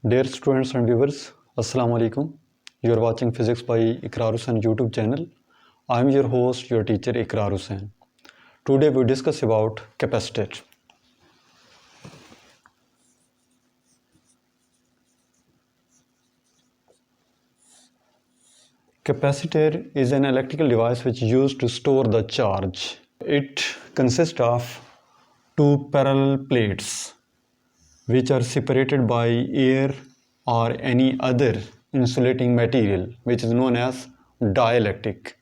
Dear students and viewers, Assalamu alaikum. You are watching Physics by Iqrar Hussain YouTube channel. I am your host, your teacher Iqrar Hussain. Today we discuss about capacitor. Capacitor is an electrical device which is used to store the charge. It consists of two parallel plates which are separated by air or any other insulating material which is known as dielectric,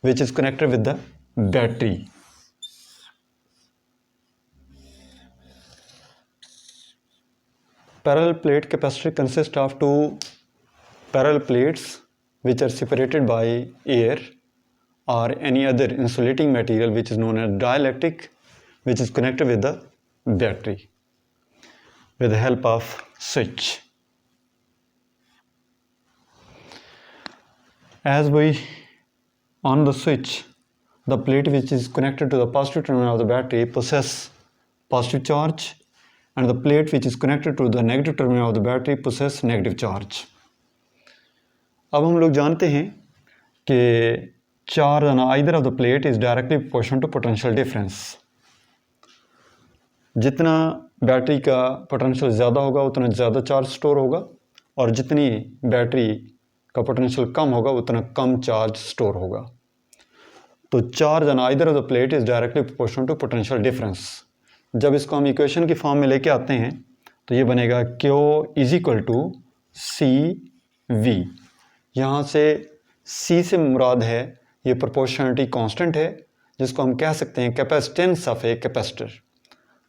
which is connected with the battery. Parallel plate capacitor consists of two parallel plates which are separated by air or any other insulating material which is known as dielectric, which is connected with the battery with the help of switch. As we on the switch, the plate which is connected to the positive terminal of the battery possess positive charge, and the plate which is connected to the negative terminal of the battery possess negative charge. अब हम लोग जानते हैं कि charge on either of the plate is directly proportional to potential difference. जितना battery का potential ज़्यादा होगा उतना ज़्यादा चार्ज स्टोर होगा, और जितनी बैटरी का पोटेंशियल कम होगा उतना कम चार्ज स्टोर होगा. तो charge on either of the plate is directly proportional to potential difference. जब इसको हम इक्वेशन की फॉर्म में लेके आते हैं तो ये बनेगा Q is equal to C V. यहाँ से C से मुराद है ये प्रोपोर्शनलिटी कांस्टेंट है, जिसको हम कह सकते हैं capacitance of a capacitor.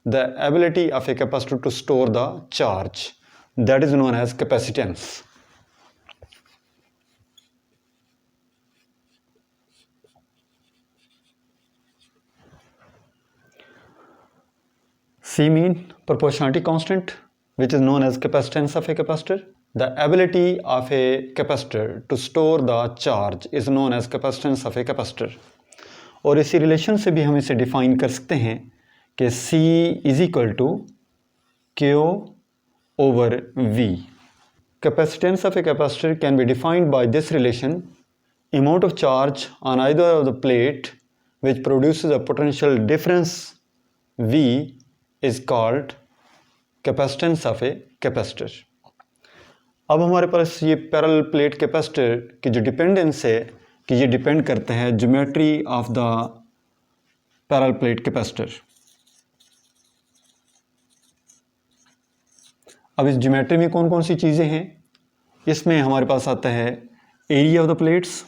The ability of a capacitor to store the charge, that is known as capacitance. C mean proportionality constant, which is known as capacitance of a capacitor. The ability of a capacitor to store the charge is known as capacitance of a capacitor. और इसी relation से भी हम इसे define कर सकते हैं कि C is equal to Q over V. Capacitance of a capacitor can be defined by this relation: amount of charge on either of the plate which produces a potential difference V is called capacitance of a capacitor. अब हमारे पास ये parallel plate capacitor की जो dependence है कि ये depend करते हैं geometry of the parallel plate capacitor. अब इस ज्योमेट्री में कौन कौन सी चीज़ें हैं? इसमें हमारे पास आता है area of the plates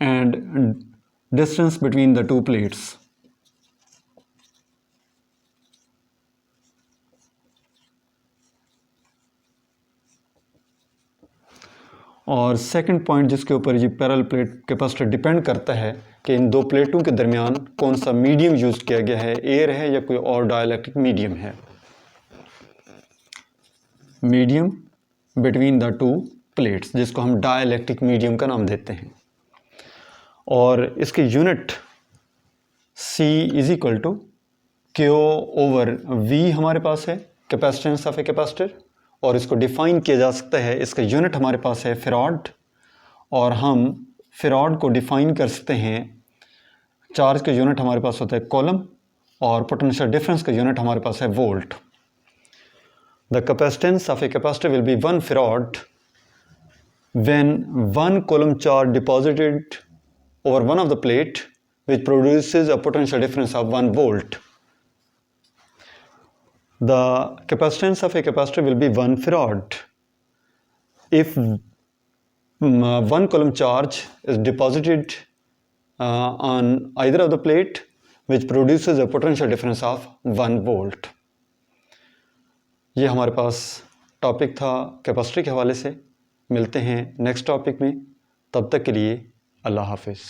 and distance between the two plates. और सेकंड पॉइंट जिसके ऊपर ये पैरेलल प्लेट कैपेसिटर डिपेंड करता है कि इन दो प्लेटों के दरमियान कौन सा मीडियम यूज़ किया गया है, एयर है या कोई और डाइलेक्ट्रिक मीडियम है. Medium between the two plates, जिसको हम डाइलेक्ट्रिक मीडियम का नाम देते हैं. और इसकी unit C is equal to Q over V हमारे पास है, कैपेसिटेंस ऑफ ए कैपेसिटर. और इसको डिफाइन किया जा सकता है, इसका यूनिट हमारे पास है फेराड, और हम फेराड को डिफाइन कर सकते हैं. चार्ज का यूनिट हमारे पास होता है कॉलम, और पोटेंशियल डिफरेंस का यूनिट हमारे पास है volt. The capacitance of a capacitor will be 1 farad when 1 column charge deposited over one of the plate which produces a potential difference of 1 volt. The capacitance of a capacitor will be 1 farad if 1 coulomb charge is deposited on either of the plate which produces a potential difference of 1 volt. ये हमारे पास topic था capacitor के हवाले से. मिलते हैं next topic में, तब तक के लिए अल्लाह हाफिज़.